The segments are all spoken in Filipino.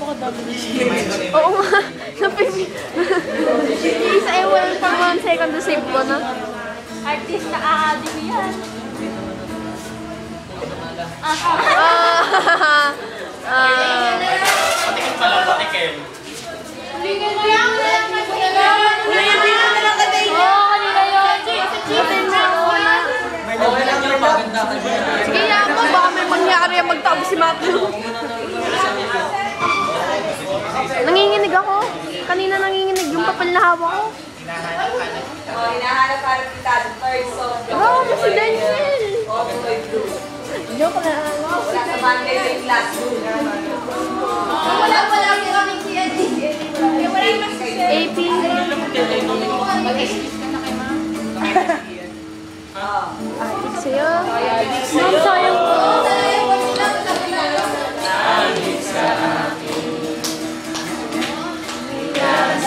Napakadami na Oo nga. Isa ewan pang 1 second to save ko na. Artist na aading yan. Patikin pa lang, patikin. Sige yan mo, baka may mangyari ang magtaob si Matthew. Nanginginig ako. Kanina nanginginig yung papel na hawak ko. Hinahanap-hanap kita, the third song. Grabe si Daniel! Joke na. Wala sa Monday sa classroom. Wala pa lang yung aming CND. Wala yung AP. Mag-excuse ka na kay ma'am. Adik sa'yo. Ma'am, sayang ko.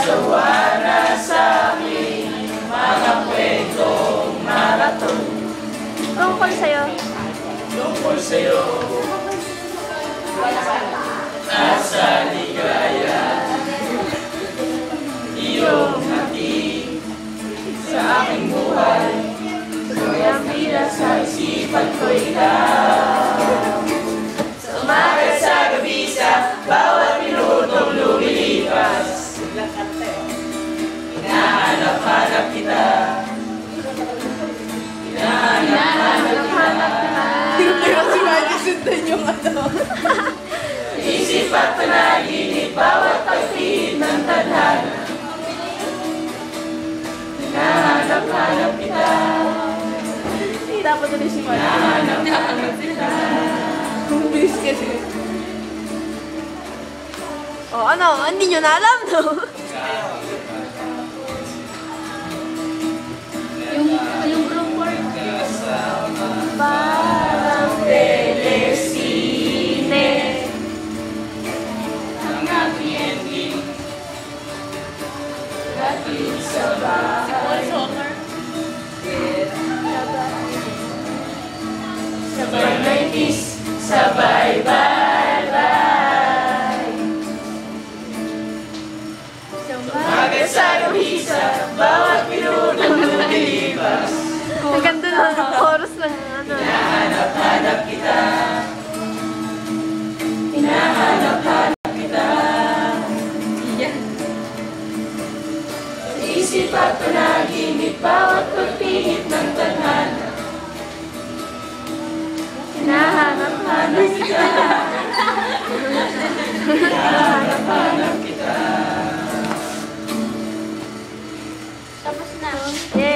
Sawara sa akin, mga kwentong marathon. Tungkol sa'yo. Tungkol sa'yo, nasa ligaya, iyong hatid sa aking buhay, kaya bila sa isipan ko ikaw. Sumagat sa gabi sa bawat minutong lumilipas, hinahanap-hanap kita. Hinahanap-hanap kita. Si Maggie sundan yung ano. Isip at panaginip, bawat pagtihid ng tadhana. Hinahanap-hanap kita. Dapat na si Maggie. Hinahanap-hanap kita. Kumbis kasi. O ano, hindi nyo na alam, no? Yung group work. Parang telesine. Ang ating ending, hatid sa bahay. Summer. Sabay may kiss, sabay bye-bye. Sumagat sa gabisa, bawat minutong lumilipas. Ang ganda na ng chorus ng ano. Hinahanap-hanap kita. Hinahanap-hanap kita. Sa isip at panaginip, bawat pagpihit ng tadhana. Hinahanap-hanap kita. Hinahanap-hanap kita. Tapos na. Yeah.